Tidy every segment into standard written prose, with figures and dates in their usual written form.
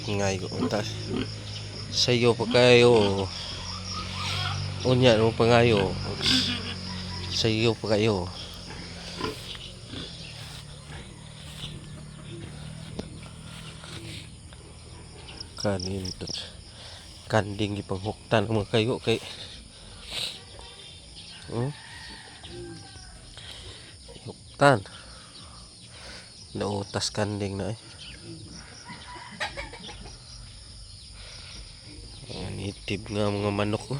Ngayo untas. Sayo pa kayo. Unya no pangayo. Sayo pa kayo. Kanin kanding ipanghuktan mga kayo kay huktan nautas kanding na nitib nga mga manok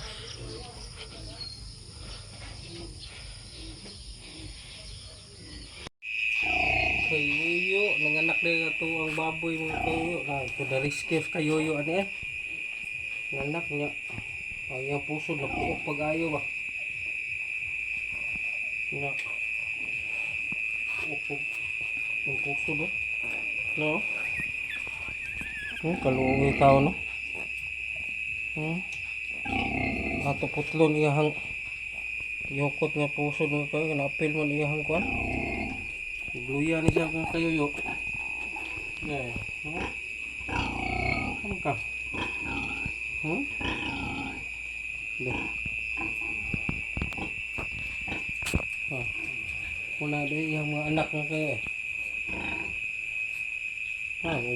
kayuyo nanganak na ito ang baboy mga kayuyo na ito na rescue kayuyo ano nanganak niya ayaw puso na puok pag-ayo ba na puok ang puso ba no kaluoy tao no ato putlon iyahang yokot nga puso no kayo na-apil man iyahang kuan gluya ni siya kung kayuyo ano ka muna din yung mga anak nga kayo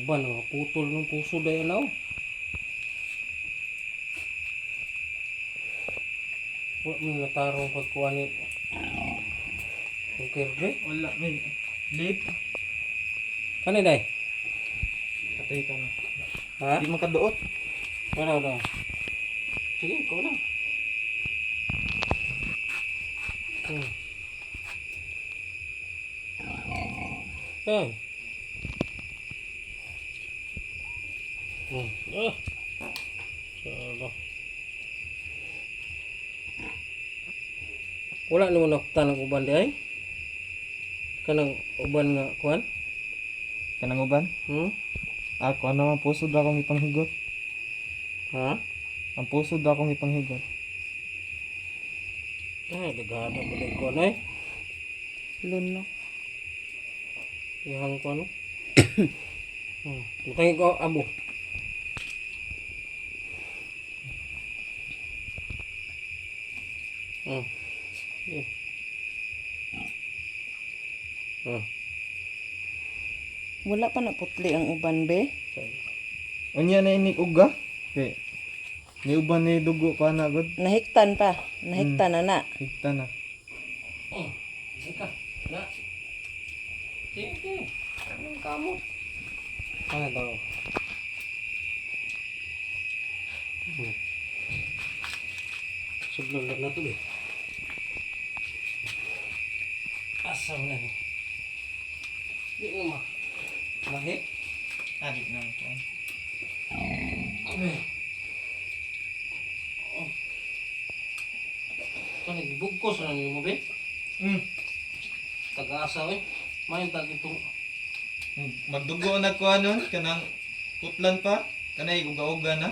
uban nga putol ng puso dahil ano wala may natarong pagkuhan ni ang kirbe wala may late kani day katay ka na di makaduot wala sige ikaw na wala naman nakita ng uban di ay kanang uban nga kuan kanang uban ako ano ang puso da akong ipanghigot ang puso da akong ipanghigot dagana mo din kuan ay Luno. ihang kuan tangi ko abo Wala pa na putli ang uban be. unya na inik uga kay ni uban ni dugo pa na gud Nahiktan pa. Nahiktan na. higta na ika na sige anong kamot daw sublong lang na to asam na di mo mahit adik na ko kan ibugkos na nimo be taga-asa may tag itong magdugo na ko anon kanang putlan pa kanay uga-uga na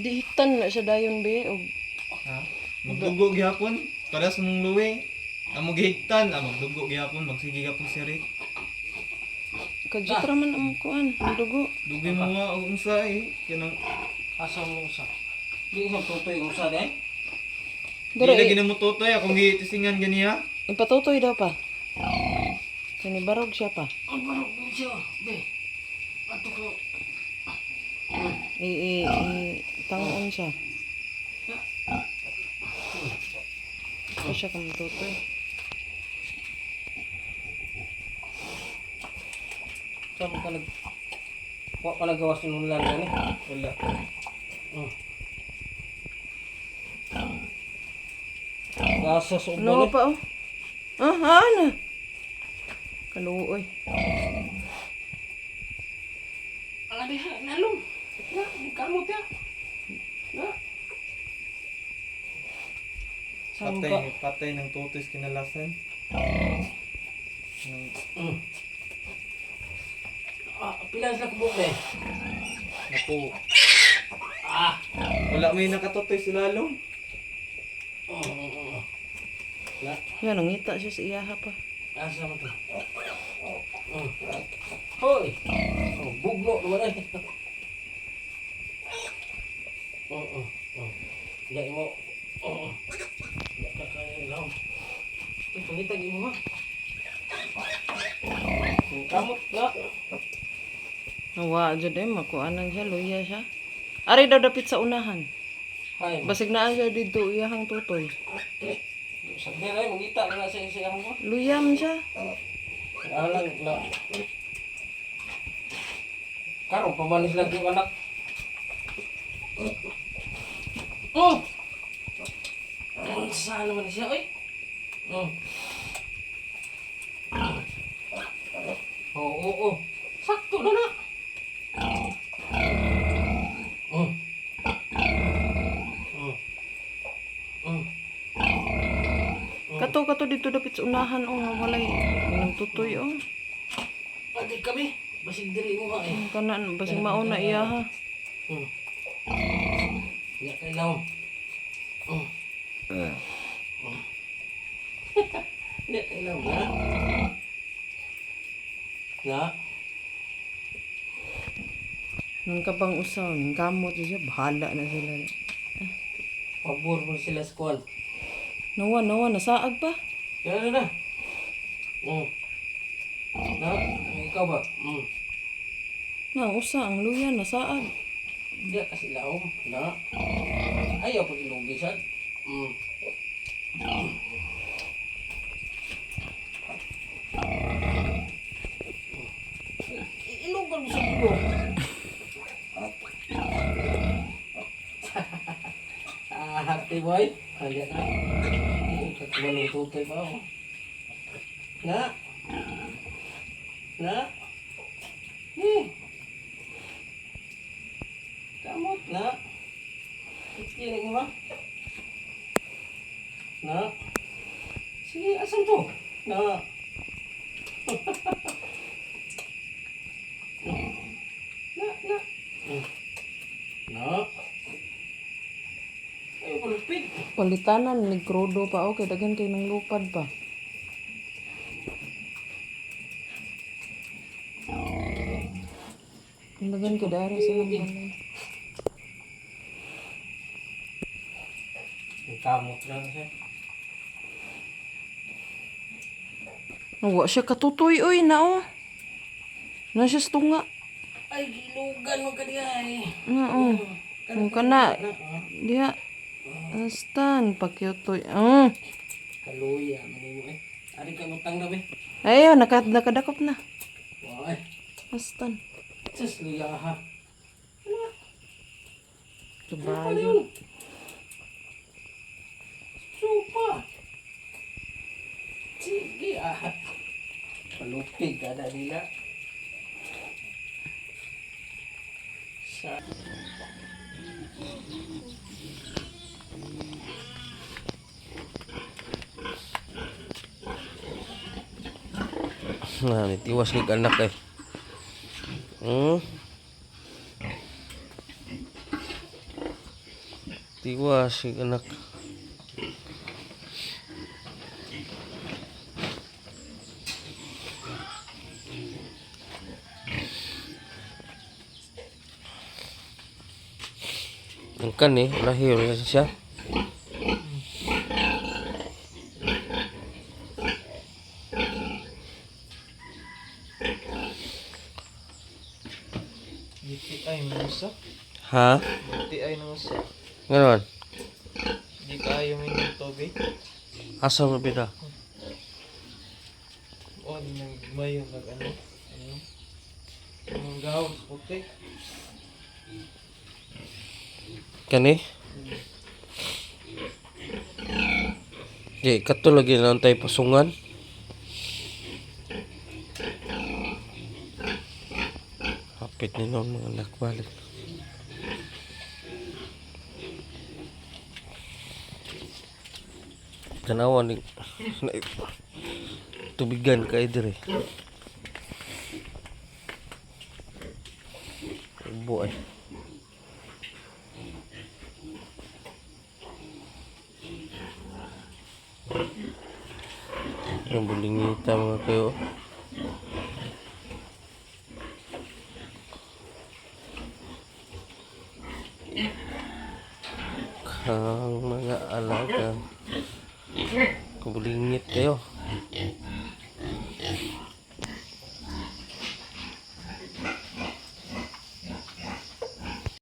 Di hiktan na siya dayon be. O, magdugo gihapon para sa mong luwi amo gihigtan magdugo gihapon magsige gihapon siri kadyot raman ang kuan. Ang dugo. dugi mo nga og unsa kanang asa mo usa di mo tutoy usa de Dili lagi na mo tutoy akong gitisingan ganiya. Ipatutoy daw pa. Sinibarog siya pa. ang barog din siya be ato ko Tangon siya. Ito siya kung tutoy. saan ka nag wa pa nagawas ng ulan gani Wala. gasa sa Ano uban pa oh? Ano? Kaluoy. ala di nalong na di kamot ya na saan ka Patay ng tutis kinalasan. pilas na kubok de Naku. Wala may nakatutoy si lalong. na Yan, nangita siya sa iyaha pa. asa mo to eh. Oh, bugno naman eh. Hindi mo. Hindi ka kaya lang. Pangitag mo ha. Kamot na. Nawa dyan makuanan siya, luya siya. Ari daw dapit sa unahan. Hay. Basig naan siya dito, iyahang tutoy. Sabi rin, mangita na sa isayang mo. Luyam siya. Alang na. Karong pamanis lang yung anak. Saan naman siya, oy? Oo. Sakto na na. Kato dito dapit sa unahan oh, walay nang tutoy oh. Pati kami. Basig diri mo ha eh. Kanan basig mauna iya ha. Iya kay laom. Iya kay laom ha. Na. Nang kabang usaw, nang kamot siya, bahala na sila. Pabor mo sila sa kuwan. Nawa, nasaag pa. Yan na. Na, ikaw ba? Nang usa, ang luya, nasaag. Hindi kasi laom. Na. Ayaw ko ilugisan. Ilugan mo sa dulo. Happy boy. Kaya na. Katumalong tutay pa ako. Na. Kamot na. Ikinig mo ha. Na. Sige, asan to? Na. Na. Na. Ayaw malupit. Palitanan, ni krudo pa okay, daghan kay nang lupad pa. Daghan kay dari sa balay. Kamot lang siya. Nawa siya katutoy oy na oh. Na siya tunga. Ay, gilugan mo ka diya eh. Oo. Kung kana diha astan pakyutoy. Kaluya, manimo eh. Ari ka utang na be. Ayo nakadakop na. Why? Astan. Sus, luya ha. Kabayo. Supa. Sige Palupig kada nila. Sa Nah, tiwas ni anak eh. Tiwas si anak. Ang kan eh, lahir kasi siya. DTI mo usa. Ha? DTI mo usa. Ngayon, Di kayo minum tubig. asa mo bida? O, nang mayo nag ano. Ang gawin puti. Kani? Di, kato lagi na tayo pasungan. Hapit ni noon mga anak balik. Kanawa ni tubigan ka dire. Ubo ay. Yung bulingita mga kayo. Kang mga alaga. Kabulingit kayo.